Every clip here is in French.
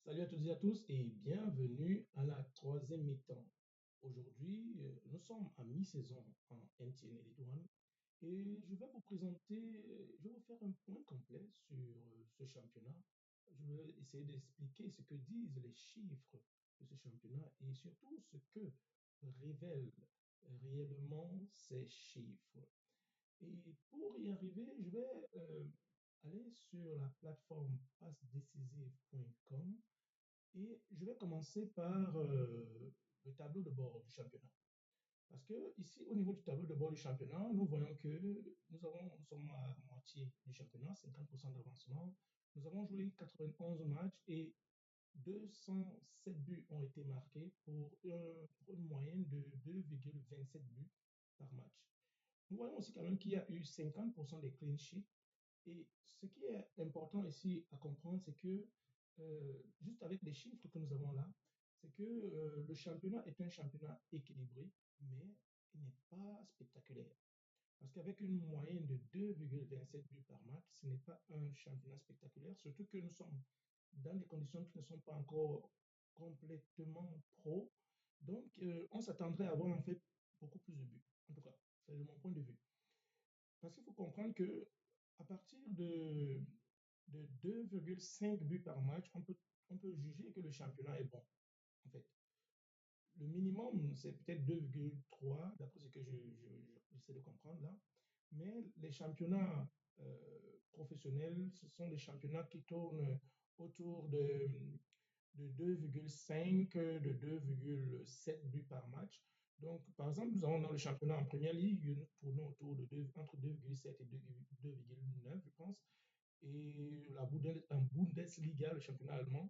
Salut à toutes et à tous et bienvenue à la troisième mi-temps. Aujourd'hui, nous sommes à mi-saison en NTN Elite One et je vais vous présenter, je vais vous faire un point complet sur ce championnat. Je vais essayer d'expliquer ce que disent les chiffres de ce championnat et surtout ce que révèlent réellement ces chiffres. Et pour y arriver, je vais aller sur la plateforme passdecisive.com et je vais commencer par le tableau de bord du championnat. Parce que ici, au niveau du tableau de bord du championnat, nous voyons que nous sommes à moitié du championnat, 50% d'avancement. Nous avons joué 91 matchs et 207 buts ont été marqués pour une moyenne de 2,27 buts par match. Nous voyons aussi quand même qu'il y a eu 50% des clean sheets. Et ce qui est important ici à comprendre, c'est que juste avec les chiffres que nous avons là, c'est que le championnat est un championnat équilibré, mais il n'est pas spectaculaire. Parce qu'avec une moyenne de 2,27 buts par match, ce n'est pas un championnat spectaculaire, surtout que nous sommes dans des conditions qui ne sont pas encore complètement pro. Donc, on s'attendrait à avoir en fait beaucoup plus de buts. En tout cas, c'est de mon point de vue. Parce qu'il faut comprendre que à partir de 2,5 buts par match, on peut juger que le championnat est bon. En fait, le minimum, c'est peut-être 2,3, d'après ce que j'essaie de comprendre là. Mais les championnats professionnels, ce sont des championnats qui tournent autour de 2,5, de 2,7 buts par match. Donc, par exemple, nous avons dans le championnat en première ligue, nous tournons autour de entre 2,7 et 2,9, je pense. Et en Bundesliga, le championnat allemand,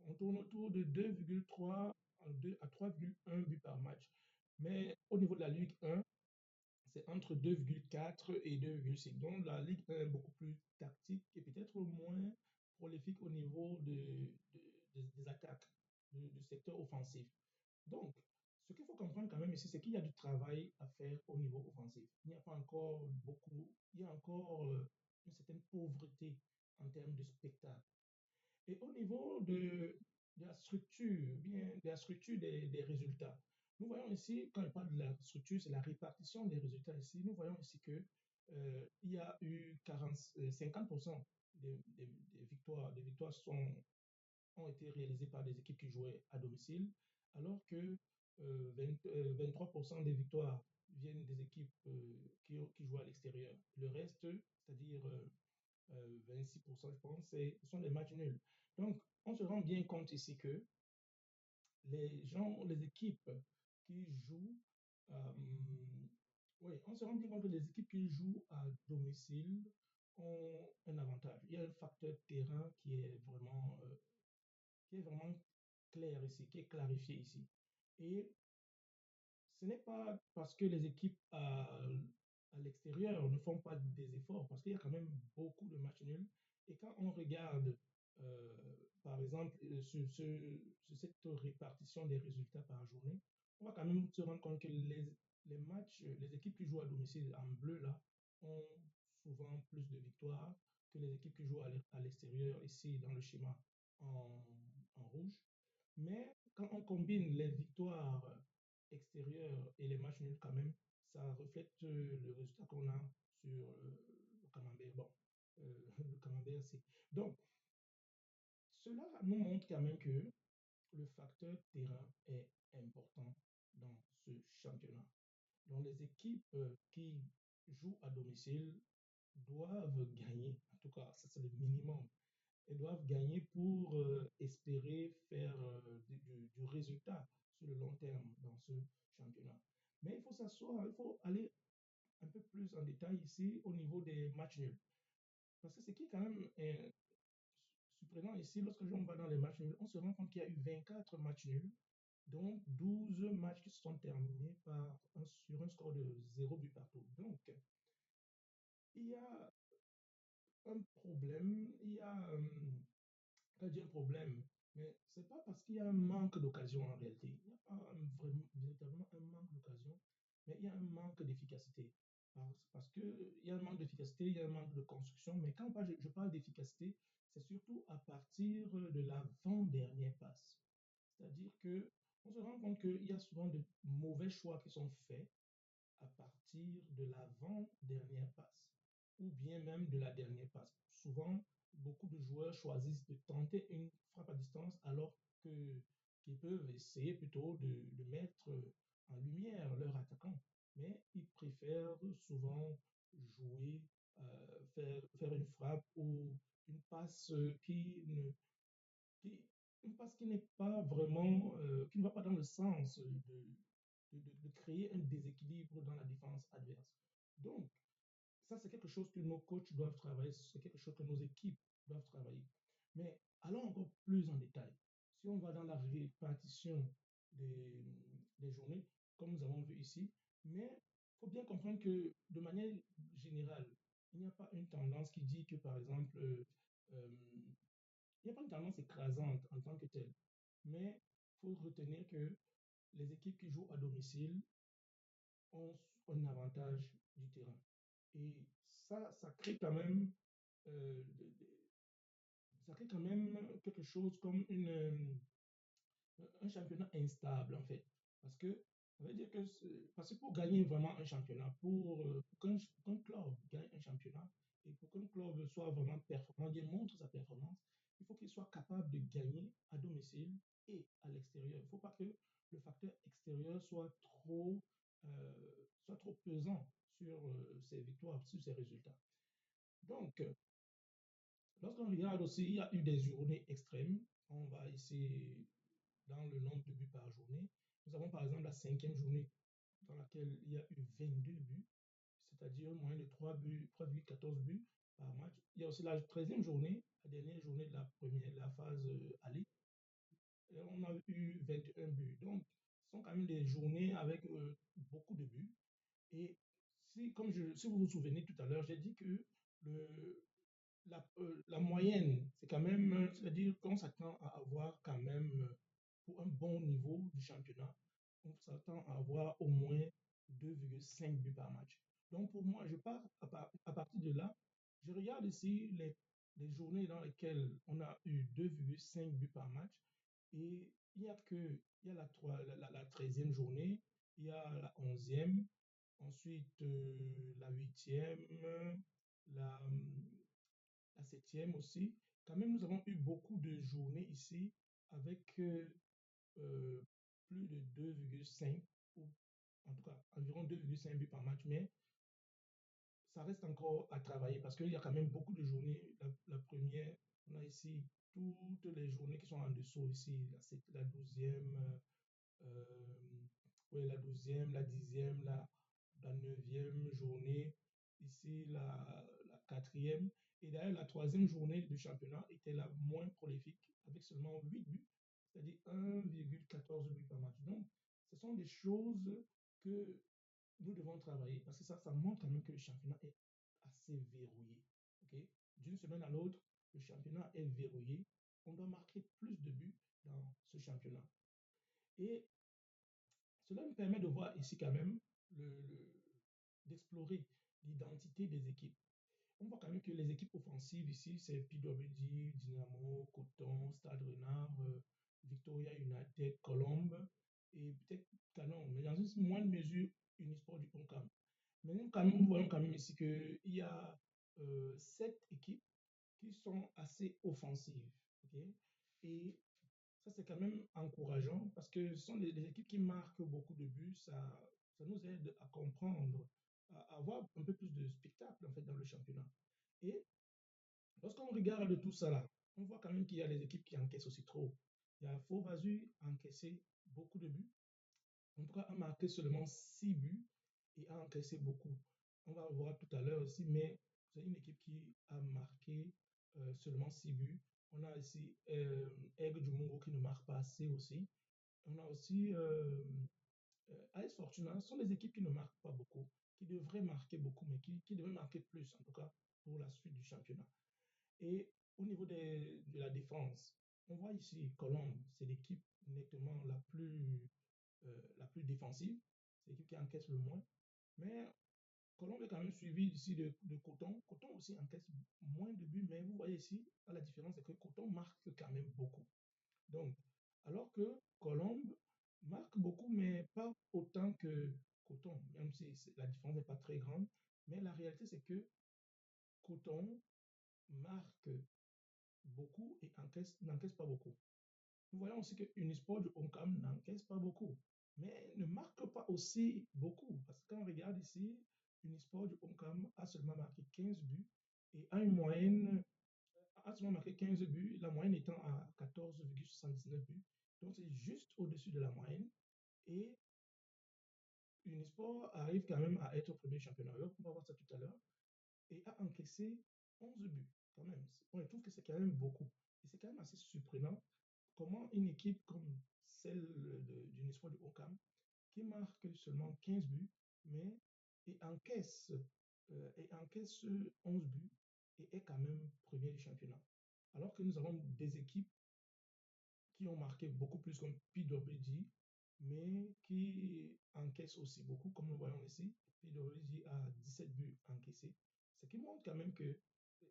on tourne autour de 2,3 à 3,1 buts par match. Mais au niveau de la Ligue 1, c'est entre 2,4 et 2,6. Donc la Ligue 1 est beaucoup plus tactique et peut-être moins prolifique au niveau des attaques, du secteur offensif. Donc, ce qu'il faut comprendre quand même ici, c'est qu'il y a du travail à faire au niveau offensif. Il n'y a pas encore beaucoup, il y a encore une certaine pauvreté en termes de spectacle. Et au niveau de la structure, bien, de la structure des résultats, nous voyons ici, quand je parle de la structure, c'est la répartition des résultats ici. Nous voyons ici que il y a eu 50% des victoires ont été réalisées par des équipes qui jouaient à domicile, alors que 23% des victoires viennent des équipes qui jouent à l'extérieur. Le reste, c'est-à-dire 26%, je pense, ce sont des matchs nuls. Donc, on se rend bien compte ici que les équipes qui jouent, oui, on se rend bien compte que les équipes qui jouent à domicile ont un avantage. Il y a un facteur terrain qui est vraiment clair ici, qui est clarifié ici. Et ce n'est pas parce que les équipes à l'extérieur ne font pas des efforts, parce qu'il y a quand même beaucoup de matchs nuls. Et quand on regarde, par exemple, sur cette répartition des résultats par journée, on va quand même se rendre compte que les matchs, les équipes qui jouent à domicile en bleu, là, ont souvent plus de victoires que les équipes qui jouent à l'extérieur, ici dans le schéma en, en rouge. Mais quand on combine les victoires extérieures et les matchs nuls quand même, ça reflète le résultat qu'on a sur le camembert. Bon, le camembert, c'est. Donc, cela nous montre quand même que le facteur terrain est important dans ce championnat. Donc, les équipes qui jouent à domicile doivent gagner. En tout cas, ça c'est le minimum. Elles doivent gagner pour espérer faire du résultat sur le long terme dans ce championnat. Mais il faut s'asseoir, il faut aller un peu plus en détail ici au niveau des matchs nuls. Parce que ce qui est quand même surprenant ici, lorsque on va dans les matchs nuls, on se rend compte qu'il y a eu 24 matchs nuls, donc 12 matchs qui se sont terminés sur un score de 0 but partout. Donc, il y a un problème, il y a quand je dis un problème, mais c'est pas parce qu'il y a un manque d'occasion en réalité. Il n'y a pas véritablement un manque d'occasion, mais il y a un manque d'efficacité. Parce qu'il y a un manque d'efficacité, il y a un manque de construction, mais quand je parle d'efficacité, c'est surtout à partir de l'avant-dernière passe. C'est-à-dire que on se rend compte qu'il y a souvent de mauvais choix qui sont faits à partir de l'avant-dernière passe, ou bien même de la dernière passe. Souvent, beaucoup de joueurs choisissent de tenter une frappe à distance alors que qu'ils peuvent essayer plutôt de mettre en lumière leur attaquant. Mais ils préfèrent souvent jouer, faire une frappe ou une passe qui, une passe qui n'est pas vraiment, qui ne va pas dans le sens de créer un déséquilibre dans la défense adverse. Donc, ça, c'est quelque chose que nos coachs doivent travailler, c'est quelque chose que nos équipes doivent travailler. Mais allons encore plus en détail. Si on va dans la répartition des, des journées, comme nous avons vu ici, mais il faut bien comprendre que de manière générale, il n'y a pas une tendance qui dit que, par exemple, euh, il n'y a pas une tendance écrasante en tant que telle. Mais il faut retenir que les équipes qui jouent à domicile ont un avantage du terrain. Et ça crée quand même, euh, ça crée quand même quelque chose comme un championnat instable, en fait. Parce que, ça veut dire que, parce que pour gagner vraiment un championnat, pour qu'un club gagne un championnat, et pour qu'un club soit vraiment performant, bien montre sa performance, il faut qu'il soit capable de gagner à domicile et à l'extérieur. Il ne faut pas que le facteur extérieur soit trop pesant sur ses victoires, sur ses résultats. Donc, lorsqu'on regarde aussi, il y a eu des journées extrêmes. On va ici dans le nombre de buts par journée. Nous avons par exemple la cinquième journée dans laquelle il y a eu 22 buts, c'est-à-dire moins de 3 buts, 3,14 buts par match. Il y a aussi la 13e journée, la dernière journée de la phase aller, et on a eu 21 buts. Donc, ce sont quand même des journées avec beaucoup de buts. Et si vous vous souvenez tout à l'heure, j'ai dit que le, la moyenne, c'est quand même, c'est-à-dire qu'on s'attend à avoir quand même, pour un bon niveau du championnat, on s'attend à avoir au moins 2,5 buts par match. Donc pour moi, je pars à partir de là, je regarde ici les journées dans lesquelles on a eu 2,5 buts par match et il y a la 13e journée, il y a la 11e, ensuite la 8e, la, la 7e aussi. Quand même, nous avons eu beaucoup de journées ici avec euh, plus de 2,5 ou en tout cas environ 2,5 buts par match, mais ça reste encore à travailler parce qu'il y a quand même beaucoup de journées. La première, on a ici toutes les journées qui sont en dessous ici, la 12e, euh, ouais, la 12e, la 10e, la 9e journée, ici la 4e. Et d'ailleurs, la 3e journée du championnat était la moins prolifique, avec seulement 8 buts, c'est-à-dire 1,14 buts par match. Donc, ce sont des choses que nous devons travailler, parce que ça montre quand même que le championnat est assez verrouillé. Ok. D'une semaine à l'autre, le championnat est verrouillé. On doit marquer plus de buts dans ce championnat. Et cela me permet de voir ici quand même, d'explorer l'identité des équipes. On voit quand même que les équipes offensives ici, c'est PWD, Dynamo, Coton, Stade Renard, Victoria United, Colombe et peut-être Canon, mais dans une moindre mesure, Unisport du Concam. Mais nous voyons quand même ici qu'il y a 7 équipes qui sont assez offensives. Ok. Et ça, c'est quand même encourageant parce que ce sont des équipes qui marquent beaucoup de buts. Ça nous aide à comprendre, à avoir un peu plus de spectacle en fait dans le championnat. Et lorsqu'on regarde tout ça là, on voit quand même qu'il y a des équipes qui encaissent aussi trop. Il y a Faux Vasu a encaissé beaucoup de buts. En tout cas, a marqué seulement 6 buts et a encaissé beaucoup. On va le voir tout à l'heure aussi, mais c'est une équipe qui a marqué seulement 6 buts. On a ici Aigle du Mungo qui ne marque pas assez aussi. On a aussi AS Fortuna. Ce sont des équipes qui ne marquent pas beaucoup, qui devraient marquer beaucoup, mais qui devraient marquer plus, en tout cas, pour la suite du championnat. Et au niveau de la défense, on voit ici Colombe, c'est l'équipe nettement la plus défensive, c'est l'équipe qui encaisse le moins. Mais Colombe est quand même suivi ici de Coton. Coton aussi encaisse moins de buts, mais vous voyez ici, la différence, c'est que Coton marque quand même beaucoup. Donc, alors que Colombe marque beaucoup, mais pas autant que Coton, même si la différence n'est pas très grande. Mais la réalité, c'est que Coton marque beaucoup et n'encaisse pas beaucoup. Nous voyons aussi que Unisport du Oncam n'encaisse pas beaucoup, mais ne marque pas aussi beaucoup. Parce que quand on regarde ici, Unisport du Oncam a seulement marqué 15 buts et a une moyenne, a seulement marqué 15 buts, la moyenne étant à 14,79 buts. Donc c'est juste au-dessus de la moyenne. Et Unisport arrive quand même à être au premier championnat. On va voir ça tout à l'heure. Et a encaissé 11 buts quand même. On trouve que c'est quand même beaucoup. Et c'est quand même assez surprenant comment une équipe comme celle du Espoir de Ocam, qui marque seulement 15 buts, mais et encaisse, et encaisse 11 buts et est quand même premier du championnat. Alors que nous avons des équipes qui ont marqué beaucoup plus comme PWG, mais qui encaissent aussi beaucoup, comme nous voyons ici. PWG a 17 buts encaissés, ce qui montre quand même que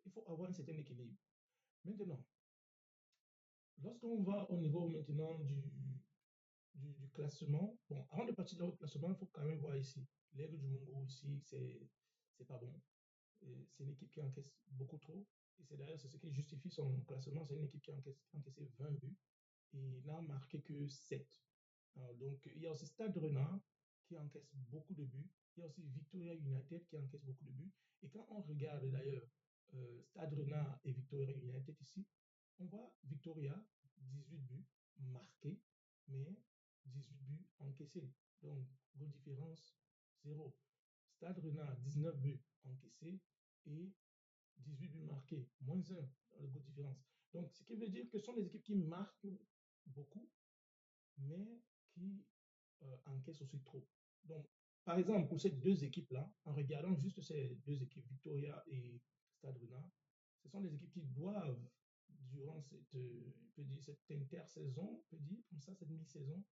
il faut avoir un certain équilibre. Maintenant, lorsqu'on va au niveau maintenant du classement, bon, avant de partir dans le classement, il faut quand même voir ici. L'Aigle du Mungo ici, c'est pas bon. C'est une équipe qui encaisse beaucoup trop. Et c'est d'ailleurs ce qui justifie son classement. C'est une équipe qui a encaissé 20 buts et n'a marqué que 7. Alors, donc, il y a aussi Stade Renard qui encaisse beaucoup de buts. Il y a aussi Victoria United qui encaisse beaucoup de buts. Et quand on regarde d'ailleurs Stade Renard et Victoria United ici, on voit Victoria, 18 buts marqués, mais 18 buts encaissés. Donc, goal différence, 0. Stade Renard, 19 buts encaissés et 18 buts marqués, moins 1 dans le goal différence. Donc, ce qui veut dire que ce sont des équipes qui marquent beaucoup, mais qui encaissent aussi trop. Donc, par exemple, pour ces deux équipes-là, en regardant juste ces deux équipes, Victoria et Stade Rennais, ce sont des équipes qui doivent, durant cette intersaison, on peut dire comme ça, cette mi-saison,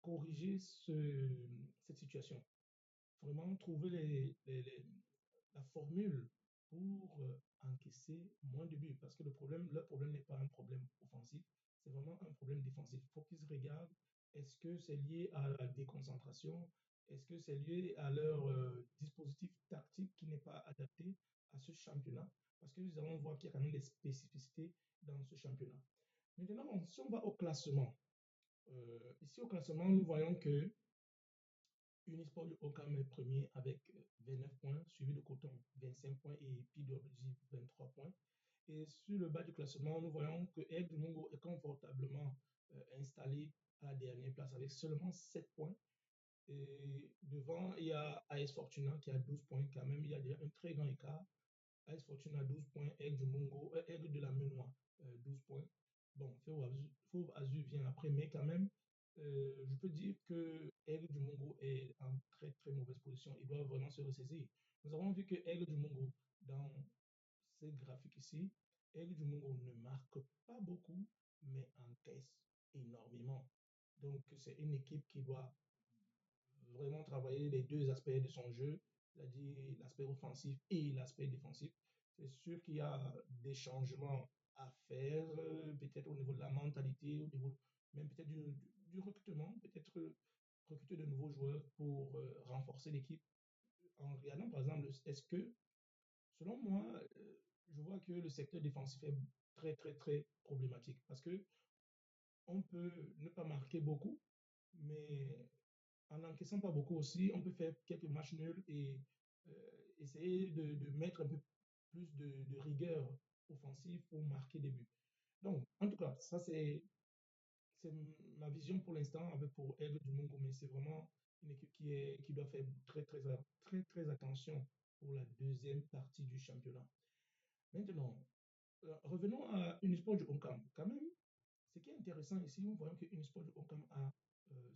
corriger cette situation. Vraiment trouver la formule pour encaisser moins de buts. Parce que leur problème n'est pas un problème offensif, c'est vraiment un problème défensif. Il faut qu'ils se regardent. Est-ce que c'est lié à la déconcentration? Est-ce que c'est lié à leur dispositif tactique qui n'est pas adapté à ce championnat? Parce que nous allons voir qu'il y a quand même des spécificités dans ce championnat. Maintenant, si on va au classement, ici au classement, nous voyons que Unisport du Ocam est premier avec 29 points, suivi de Coton 25 points et PWG 23 points. Et sur le bas du classement, nous voyons que Aigle du Mungo est confortablement installé à la dernière place avec seulement 7 points. Et devant, il y a AS Fortuna qui a 12 points quand même. Il y a déjà un très grand écart. AS Fortuna 12 points, Aigle du Mungo, Aigle de la Menois 12 points. Bon, Fauve Azur vient après, mais quand même, je peux dire que Aigle du Mungo est en très très mauvaise position. Il doit vraiment se ressaisir. Nous avons vu que Aigle du Mungo, dans ces graphiques ici, Aigle du Mungo ne marque pas beaucoup, mais encaisse énormément. Donc, c'est une équipe qui doit vraiment travailler les deux aspects de son jeu, c'est-à-dire l'aspect offensif et l'aspect défensif. C'est sûr qu'il y a des changements à faire, peut-être au niveau de la mentalité, au niveau même peut-être du recrutement, peut-être recruter de nouveaux joueurs pour renforcer l'équipe. En regardant par exemple, est-ce que, selon moi, je vois que le secteur défensif est très, très, très problématique parce que on peut ne pas marquer beaucoup, mais en n'encaissant pas beaucoup aussi, on peut faire quelques matchs nuls et essayer de mettre un peu plus de rigueur offensive pour marquer des buts. Donc, en tout cas, ça c'est ma vision pour l'instant avec pour Aigle du Mungo, mais c'est vraiment une équipe qui doit faire très, très, très, très attention pour la deuxième partie du championnat. Maintenant, revenons à Unisport du Oncam. Quand même, ce qui est intéressant ici, nous voyons que Unisport du Oncam a,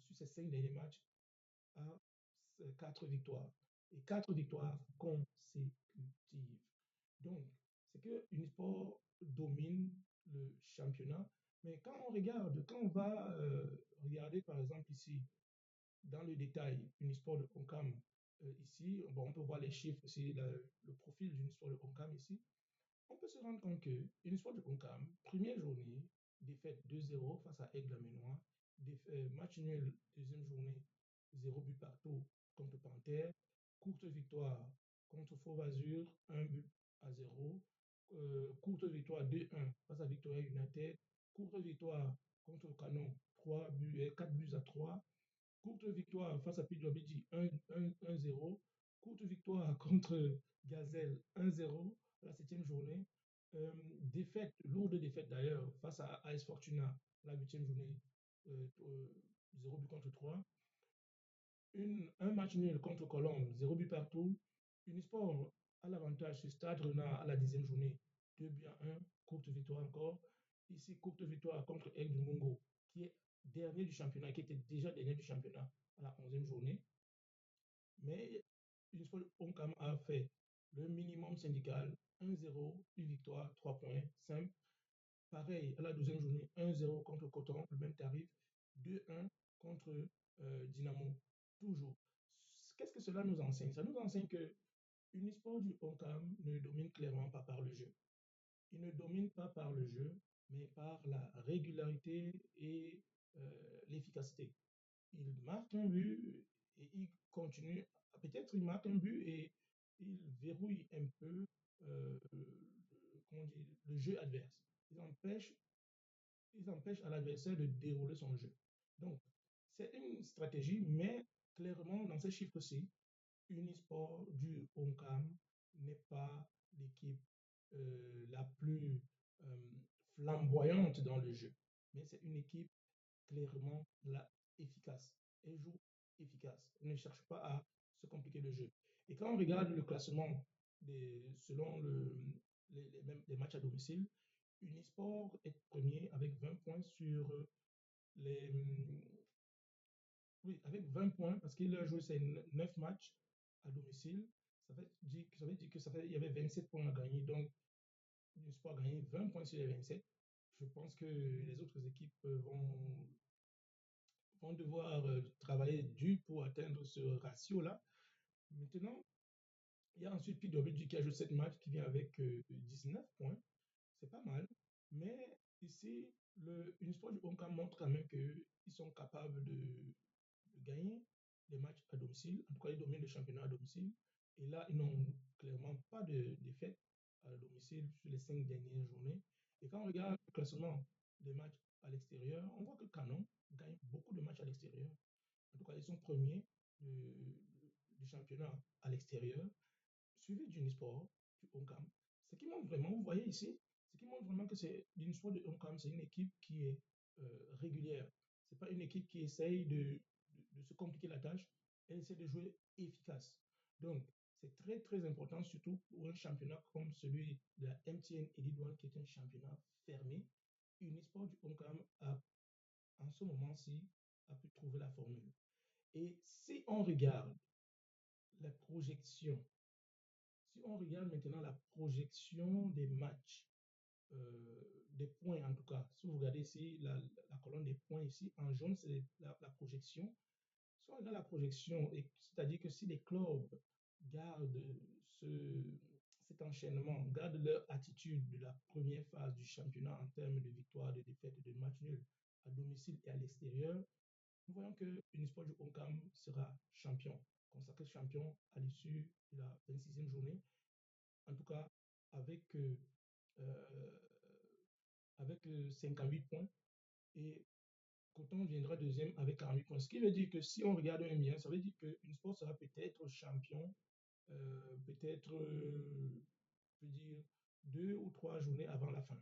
sur ses 5 derniers matchs, a 4 victoires et 4 victoires consécutives. Donc, c'est que Unisport domine le championnat. Mais quand on regarde, quand on va regarder par exemple ici, dans le détail, Unisport de Oncam, ici, bon, on peut voir les chiffres ici, le profil d'une histoire de Oncam ici. On peut se rendre compte que une histoire de Oncam, première journée, défaite 2-0 face à Aigle-la-Ménois, match nul, deuxième journée, 0 but partout contre Panthère, courte victoire contre Fauve-Azur, 1 but à 0, courte victoire 2-1 face à Victoria United, courte victoire contre Canon, 4 buts à 3, courte victoire face à Pidouabidji 1-0. Courte victoire contre Gazelle 1-0 la septième journée. Défaite, lourde défaite d'ailleurs, face à AS Fortuna la huitième journée, 0 but contre 3. Un match nul contre Colombe, 0 but partout. Unisport à l'avantage sur Stade Renard à la dixième journée, 2 buts à 1. Courte victoire encore. Ici, courte victoire contre Aigle du Mungo, qui est dernier du championnat, qui était déjà dernier du championnat à la 11e journée. Mais Unisport Oncam a fait le minimum syndical, 1-0, une victoire, 3 points, simple. Pareil, à la 12e journée, 1-0 contre Coton, le même tarif, 2-1 contre Dynamo, toujours. Qu'est-ce que cela nous enseigne? Ça nous enseigne que Unisport du Oncam ne domine clairement pas par le jeu. Il ne domine pas par le jeu, mais par la régularité et l'efficacité. Il marque un but et il continue. Peut-être il marque un but et il verrouille un peu comment dire, le jeu adverse. Ils empêchent à l'adversaire de dérouler son jeu. Donc, c'est une stratégie, mais clairement, dans ces chiffres-ci, Unisport du Oncam n'est pas l'équipe la plus euh, flamboyante dans le jeu, mais c'est une équipe clairement efficace. Elle joue efficace. Elle ne cherche pas à se compliquer le jeu. Et quand on regarde le classement selon les matchs à domicile, Unisport est premier avec 20 points sur les. Oui, avec 20 points, parce qu'il a joué ses 9 matchs à domicile. Ça veut dire que il y avait 27 points à gagner. Donc, Unisport a gagné 20 points sur les 27. Je pense que les autres équipes vont devoir travailler dur pour atteindre ce ratio-là. Maintenant, il y a ensuite PWG qui a joué 7 matchs, qui vient avec 19 points. C'est pas mal. Mais ici, Unisport du Honka montre quand même qu'ils sont capables de gagner les matchs à domicile. En tout cas, ils dominent le championnat à domicile. Et là, ils n'ont clairement pas de défaite à domicile sur les 5 dernières journées. Et quand on regarde le classement des matchs à l'extérieur, on voit que Canon gagne beaucoup de matchs à l'extérieur. En tout cas, ils sont premiers du championnat à l'extérieur, suivi d'Unisport, du Oncam. Ce qui montre vraiment, vous voyez ici, ce qui montre vraiment que c'est l'Unisport de Oncam, c'est une équipe qui est régulière. Ce n'est pas une équipe qui essaye de se compliquer la tâche, elle essaie de jouer efficace. Donc, c'est très très important, surtout pour un championnat comme celui de la MTN Elite One, qui est un championnat fermé. Unisport du Oncam a, en ce moment-ci, a pu trouver la formule. Et si on regarde la projection, si on regarde maintenant la projection des matchs, des points en tout cas, si vous regardez ici la colonne des points ici, en jaune, c'est la projection. Si on regarde la projection, c'est-à-dire que si les clubs gardent cet enchaînement, gardent leur attitude de la première phase du championnat en termes de victoire, de défaite et de match nul à domicile et à l'extérieur, nous voyons que Unisport du Oncam sera champion, consacré champion à l'issue de la 26e journée, en tout cas avec, euh, avec 58 points. Et Coton viendra deuxième avec 48 points. Ce qui veut dire que si on regarde un bien, ça veut dire que Unisport sera peut-être champion, peut-être, je veux dire, 2 ou 3 journées avant la fin.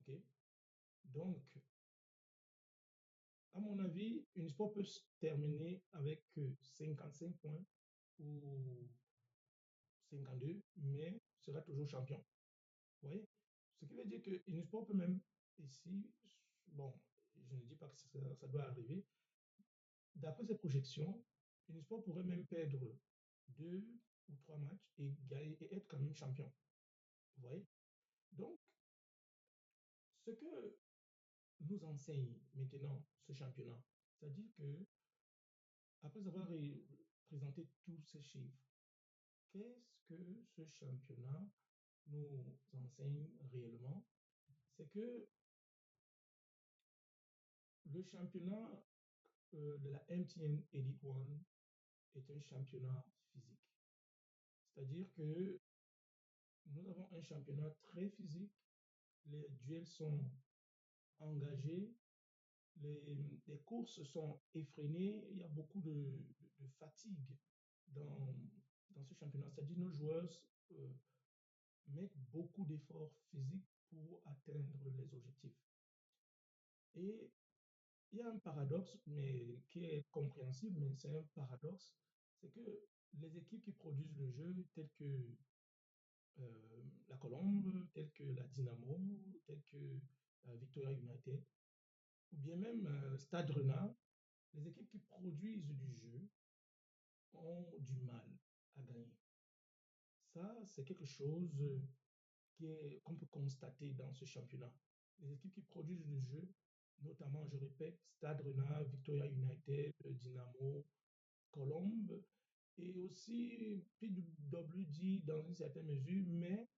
Okay? Donc, à mon avis, Unisport peut se terminer avec 55 points ou 52, mais sera toujours champion. Vous voyez? Ce qui veut dire que Unisport peut même, ici, bon, je ne dis pas que ça doit arriver, d'après ses projections, Unisport pourrait même perdre 2 ou 3 matchs et gagner et être quand même champion. Vous voyez? Donc, ce que nous enseigne maintenant ce championnat, c'est-à-dire que après avoir présenter tous ces chiffres. Qu'est-ce que ce championnat nous enseigne réellement? C'est que le championnat de la MTN Elite One est un championnat physique. C'est-à-dire que nous avons un championnat très physique, les duels sont engagés, les courses sont effrénées, il y a beaucoup de fatigue dans, dans ce championnat. C'est-à-dire que nos joueurs euh, mettent beaucoup d'efforts physiques pour atteindre les objectifs. Et il y a un paradoxe, mais qui est compréhensible, mais c'est un paradoxe, c'est que les équipes qui produisent le jeu, telles que la Colombe, telles que la Dynamo, telles que Victoria United, ou bien même Stade Renard, les équipes qui produisent du jeu ont du mal à gagner. Ça, c'est quelque chose qu'on peut constater dans ce championnat. Les équipes qui produisent du jeu, notamment, je répète, Stade Renard, Victoria United, Dynamo, Colombe, et aussi PWD dans une certaine mesure, mais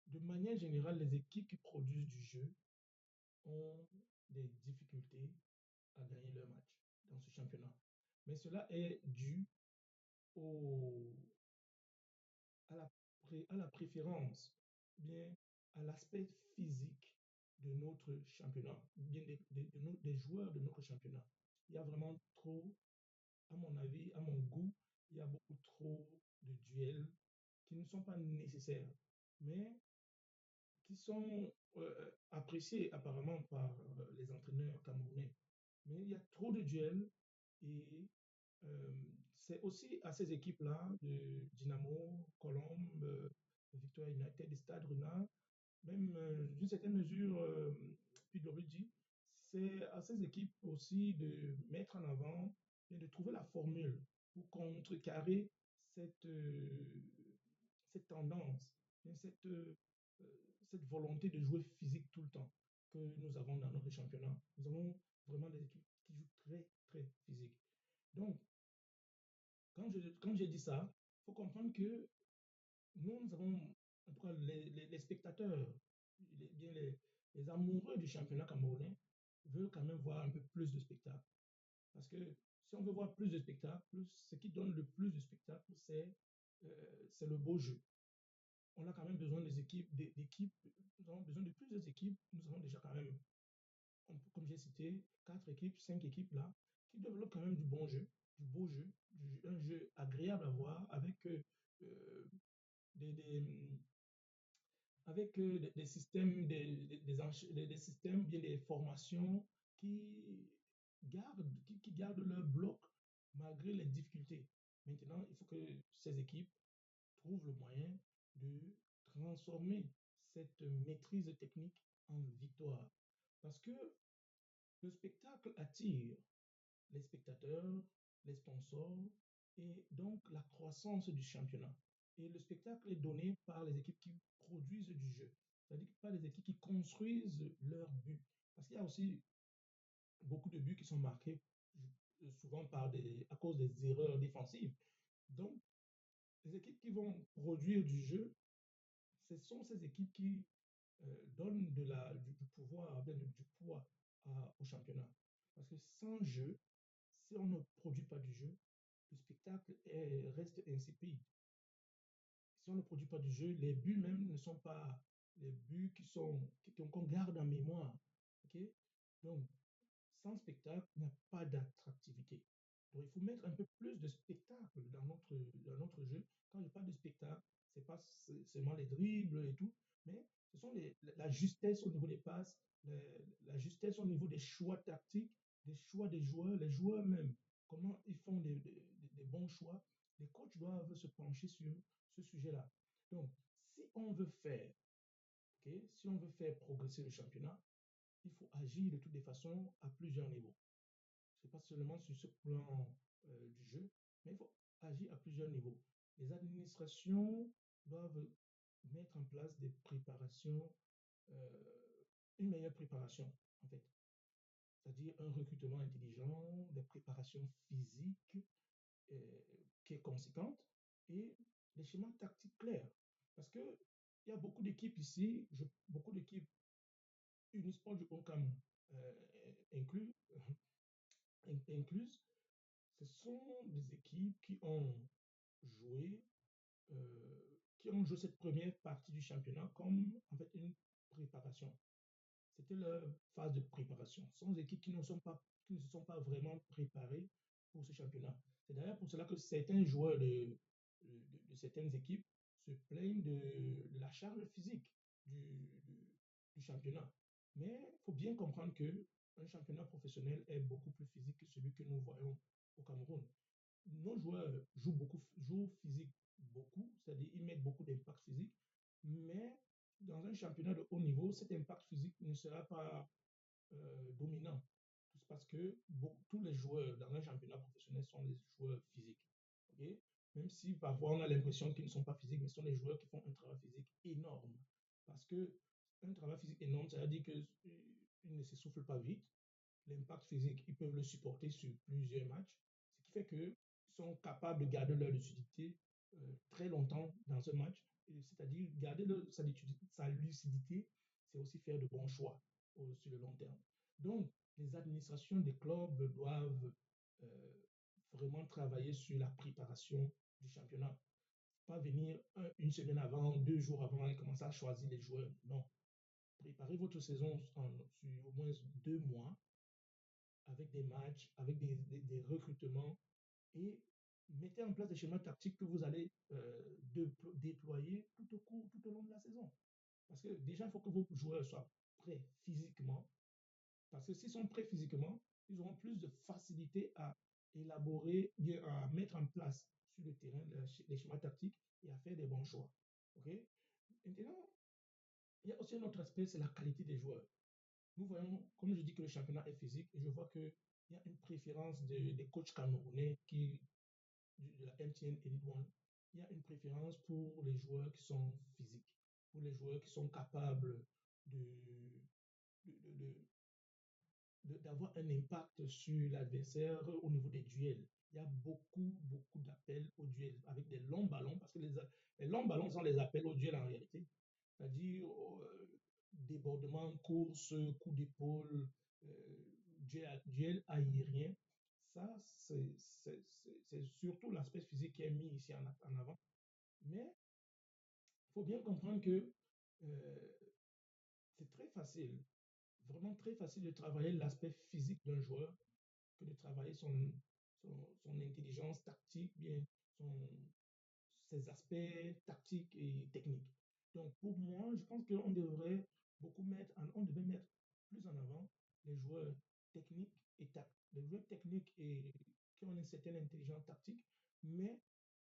de manière générale, les équipes qui produisent du jeu ont des difficultés à gagner leur match dans ce championnat. Mais cela est dû au, à la préférence, bien à l'aspect physique de notre championnat, bien des joueurs de notre championnat. Il y a vraiment trop, à mon avis, à mon goût, il y a beaucoup trop de duels qui ne sont pas nécessaires, mais qui sont appréciés apparemment par les entraîneurs camerounais. Mais il y a trop de duels et euh, c'est aussi à ces équipes-là, de Dynamo, Colombe, Victoria United, des Stade Renard, même d'une certaine mesure, PWG, c'est à ces équipes aussi de mettre en avant et de trouver la formule pour contrecarrer cette, cette tendance, cette volonté de jouer physique tout le temps que nous avons dans notre championnat. Nous avons vraiment des équipes qui jouent très, très physique. Donc, quand j'ai dit ça, il faut comprendre que nous avons, en tout cas, les spectateurs, bien les amoureux du championnat camerounais veulent quand même voir un peu plus de spectacles. Parce que si on veut voir plus de spectacles, ce qui donne le plus de spectacles, c'est le beau jeu. On a quand même besoin d'équipes, nous avons besoin de plusieurs équipes. Nous avons déjà quand même, comme j'ai cité, 4 équipes, 5 équipes là, qui développent quand même du bon jeu, du beau jeu, un jeu agréable à voir avec des, des, avec des systèmes, des systèmes, bien des formations qui gardent leur bloc malgré les difficultés. Maintenant, il faut que ces équipes trouvent le moyen de transformer cette maîtrise technique en victoire. Parce que le spectacle attire les spectateurs, les sponsors et donc la croissance du championnat. Et le spectacle est donné par les équipes qui produisent du jeu, c'est-à-dire par les équipes qui construisent leur but. Parce qu'il y a aussi beaucoup de buts qui sont marqués souvent à cause des erreurs défensives. Donc, les équipes qui vont produire du jeu, ce sont ces équipes qui donnent du pouvoir, bien, du poids au championnat. Parce que sans jeu, si on ne produit pas du jeu, le spectacle reste insipide. Si on ne produit pas du jeu, les buts même ne sont pas les buts qu'on garde en mémoire. Ok. Donc, sans spectacle, il n'y a pas d'attractivité. Donc, il faut mettre un peu plus de spectacle dans notre jeu. Quand je parle de spectacle, ce n'est pas seulement les dribbles et tout, mais ce sont la justesse au niveau des passes, la justesse au niveau des choix tactiques, des choix des joueurs, les joueurs même, comment ils font des bons choix. Les coachs doivent se pencher sur ce sujet-là. Donc, si on veut faire, si on veut faire progresser le championnat, il faut agir de toutes les façons à plusieurs niveaux. Ce n'est pas seulement sur ce plan du jeu, mais il faut agir à plusieurs niveaux. Les administrations doivent mettre en place des préparations, une meilleure préparation, en fait. C'est-à-dire un recrutement intelligent, des préparations physiques qui est conséquente et les schémas tactiques clairs. Parce que il y a beaucoup d'équipes ici, beaucoup d'équipes Unisport du Ocam inclus, incluses, ce sont des équipes joué, qui ont joué cette première partie du championnat comme en fait une préparation. C'était leur phase de préparation. Ce sont des équipes qui ne se sont pas vraiment préparées pour ce championnat. C'est d'ailleurs pour cela que certains joueurs de certaines équipes se plaignent de la charge physique du, du- du championnat. Mais il faut bien comprendre que un championnat professionnel est beaucoup plus physique que celui que nous voyons au Cameroun. Nos joueurs jouent physique beaucoup, c'est-à-dire ils mettent beaucoup d'impact physique, mais dans un championnat de haut niveau, cet impact physique ne sera pas dominant. C'est parce que tous les joueurs dans un championnat professionnel sont des joueurs physiques. Ok. Même si parfois on a l'impression qu'ils ne sont pas physiques, mais ce sont des joueurs qui font un travail physique énorme. Parce que un travail physique énorme, ça veut dire qu'ils ne s'essoufflent pas vite. L'impact physique, ils peuvent le supporter sur plusieurs matchs, ce qui fait qu'ils sont capables de garder leur lucidité très longtemps dans un match. C'est-à-dire garder sa lucidité, c'est aussi faire de bons choix sur le long terme. Donc, les administrations des clubs doivent euh, vraiment travailler sur la préparation du championnat. Pas venir une semaine avant, 2 jours avant et commencer à choisir les joueurs. Non. Préparez votre saison sur au moins 2 mois avec des matchs, avec des recrutements et mettez en place des schémas tactiques que vous allez déployer tout au long de la saison. Parce que déjà, il faut que vos joueurs soient prêts physiquement. Parce que s'ils sont prêts physiquement, ils auront plus de facilité à élaborer, bien, à mettre en place sur le terrain les schémas tactiques et à faire des bons choix. OK? Maintenant, il y a aussi un autre aspect, c'est la qualité des joueurs. Nous voyons, comme je dis, que le championnat est physique et je vois qu'il y a une préférence des coachs camerounais de la MTN Elite One. Il y a une préférence pour les joueurs qui sont physiques, pour les joueurs qui sont capables de, de, de, d'avoir un impact sur l'adversaire au niveau des duels. Il y a beaucoup d'appels au duel avec des longs ballons, parce que les longs ballons sont les appels au duel en réalité. C'est-à-dire débordement, course, coup d'épaule, duel aérien. Ça, c'est surtout l'aspect physique qui est mis ici en avant. Mais il faut bien comprendre que euh, c'est très facile, vraiment très facile de travailler l'aspect physique d'un joueur que de travailler son intelligence tactique, bien son, ses aspects tactiques et techniques. Donc pour moi, je pense qu'on devrait on devait mettre plus en avant les joueurs techniques les joueurs techniques et qui ont une certaine intelligence tactique, mais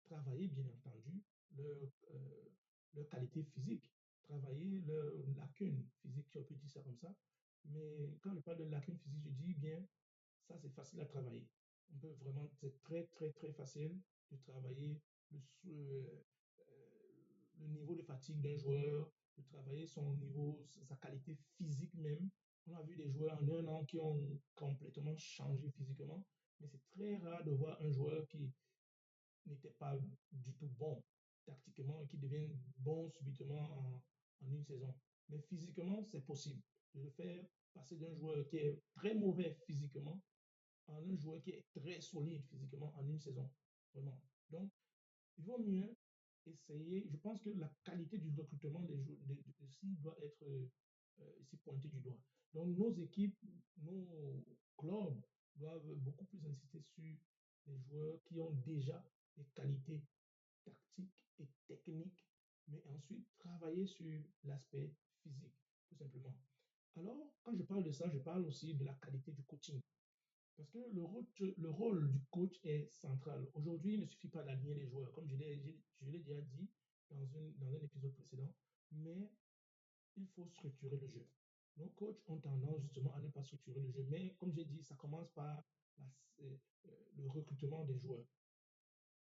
travailler bien entendu leur qualité physique, travailler leur lacune physique, si on peut dire ça comme ça. Mais quand je parle de lacune physique, je dis bien, ça c'est facile à travailler. On peut vraiment, c'est très facile de travailler le, le niveau de fatigue d'un joueur, de travailler son niveau, sa qualité physique même. On a vu des joueurs en un an qui ont complètement changé physiquement, mais c'est très rare de voir un joueur qui n'était pas du tout bon tactiquement et qui devient bon subitement en une saison. Mais physiquement, c'est possible de le faire passer d'un joueur qui est très mauvais physiquement à un joueur qui est très solide physiquement en une saison. Vraiment. Donc, il vaut mieux essayer. Je pense que la qualité du recrutement des joueurs aussi doit être ici pointée du doigt. Donc, nos équipes, nos clubs doivent beaucoup plus insister sur les joueurs qui ont déjà des qualités tactiques et techniques, mais ensuite travailler sur l'aspect physique, tout simplement. Alors, quand je parle de ça, je parle aussi de la qualité du coaching. Parce que le rôle du coach est central. Aujourd'hui, il ne suffit pas d'aligner les joueurs, comme je l'ai déjà dit dans un épisode précédent, mais il faut structurer le jeu. Nos coachs ont tendance justement à ne pas structurer le jeu, mais comme j'ai dit, ça commence par la- euh, le recrutement des joueurs.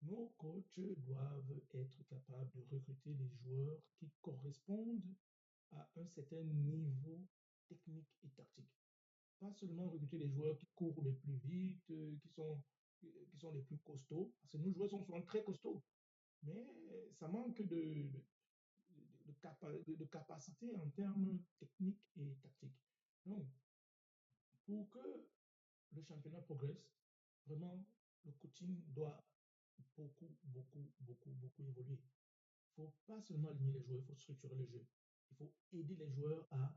Nos coachs doivent être capables de recruter les joueurs qui correspondent à un certain niveau technique et tactique. Pas seulement recruter les joueurs qui courent le plus vite, qui sont qui sont les plus costauds, parce que nos joueurs sont souvent très costauds, mais ça manque de capacité en termes techniques et tactiques. Donc, pour que le championnat progresse, vraiment, le coaching doit beaucoup évoluer. Il ne faut pas seulement aligner les joueurs, il faut structurer le jeu. Il faut aider les joueurs à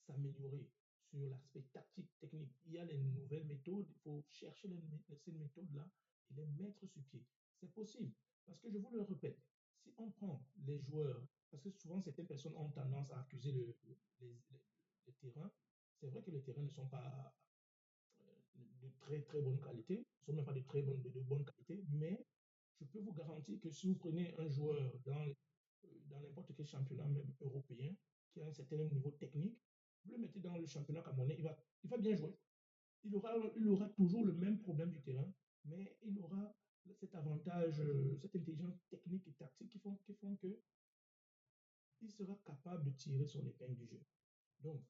s'améliorer sur l'aspect tactique, technique. Il y a les nouvelles méthodes, il faut chercher ces méthodes-là et les mettre sur pied. C'est possible, parce que je vous le répète, si on prend les joueurs, parce que souvent certaines personnes ont tendance à accuser les terrains, c'est vrai que les terrains ne sont pas de très bonne qualité, ne sont même pas de bonne qualité, mais je peux vous garantir que si vous prenez un joueur dans n'importe quel championnat, même européen, qui a un certain niveau technique, vous le mettez dans le championnat camerounais, il va bien jouer. Il aura toujours le même problème du terrain, mais il aura cet avantage, cette intelligence technique et tactique qui font que il sera capable de tirer son épingle du jeu. Donc,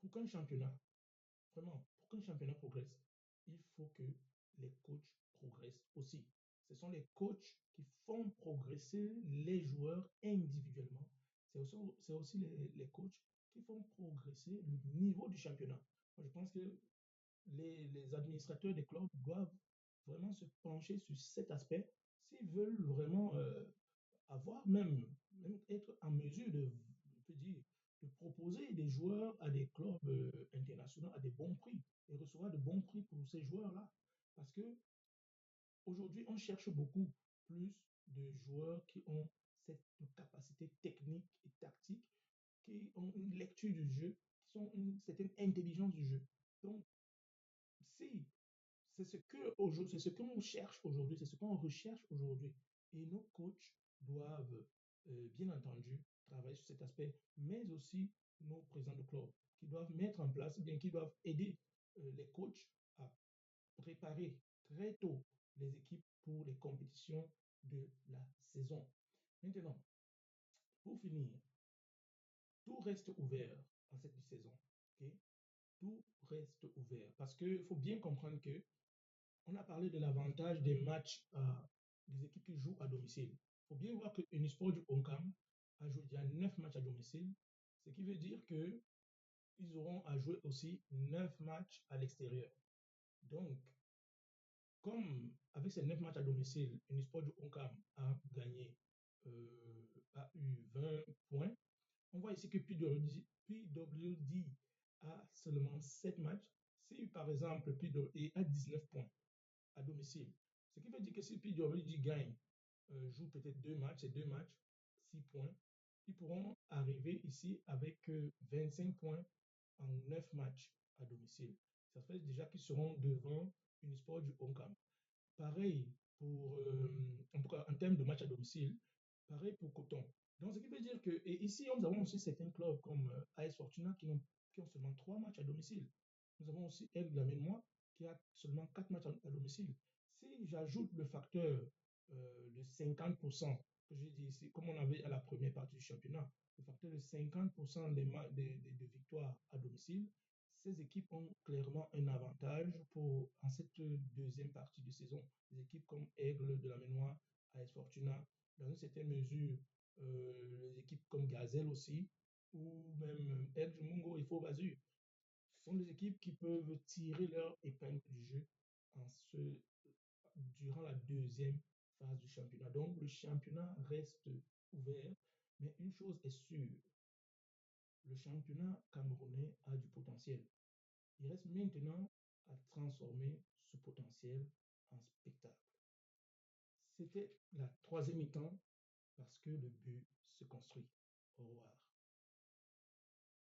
pour qu'un championnat, vraiment, pour qu'un championnat progresse, il faut que les coachs progressent aussi. Ce sont les coachs qui font progresser les joueurs individuellement. C'est aussi les coachs qui font progresser le niveau du championnat. Moi, je pense que les administrateurs des clubs doivent vraiment se pencher sur cet aspect s'ils veulent vraiment avoir même être en mesure on peut dire, de proposer des joueurs à des clubs internationaux à des bons prix et recevoir de bons prix pour ces joueurs-là. Parce que aujourd'hui, on cherche beaucoup plus de joueurs qui ont cette capacité technique et tactique, qui ont une lecture du jeu, qui ont une certaine intelligence du jeu. Donc, si c'est ce qu'on cherche aujourd'hui, c'est ce qu'on recherche aujourd'hui. Et nos coachs doivent, bien entendu, travailler sur cet aspect, mais aussi nos présidents de club qui doivent mettre en place, bien qui doivent aider les coachs à préparer très tôt les équipes pour les compétitions de la saison. Maintenant, pour finir, tout reste ouvert en cette saison. Okay? Tout reste ouvert parce qu'il faut bien comprendre que on a parlé de l'avantage des matchs des équipes qui jouent à domicile. Il faut bien voir que Unisport du Oncam a joué déjà 9 matchs à domicile, ce qui veut dire qu'ils auront à jouer aussi 9 matchs à l'extérieur. Donc, comme avec ces 9 matchs à domicile, Unisport du Oncam a gagné, a eu 20 points, on voit ici que PWD a seulement 7 matchs. Si par exemple PWD a 19 points à domicile, ce qui veut dire que si PWD gagne, joue peut-être 2 matchs et 2 matchs, 6 points, ils pourront arriver ici avec 25 points en 9 matchs à domicile. Ça fait déjà qu'ils seront devant Unisport du Oncam. Pareil pour, en tout cas en termes de matchs à domicile, pareil pour Coton. Donc, ce qui veut dire que, et ici, nous avons aussi certains clubs comme AS Fortuna qui ont seulement 3 matchs à domicile. Nous avons aussi Aigle de la Mémoire qui a seulement 4 matchs à domicile. Si j'ajoute le facteur de 50% que j'ai dit ici, comme on avait à la première partie du championnat, le facteur de 50% des victoires à domicile, ces équipes ont clairement un avantage en cette deuxième partie de saison. Des équipes comme Aigle de la Mémoire, AS Fortuna, dans une certaine mesure, les équipes comme Gazelle aussi, ou même Aigle Mungo et Faux Basur, sont des équipes qui peuvent tirer leur épingle du jeu durant la deuxième phase du championnat. Donc le championnat reste ouvert, mais une chose est sûre, le championnat camerounais a du potentiel. Il reste maintenant à transformer ce potentiel en spectacle. C'était la troisième mi-temps parce que le but se construit. Au revoir.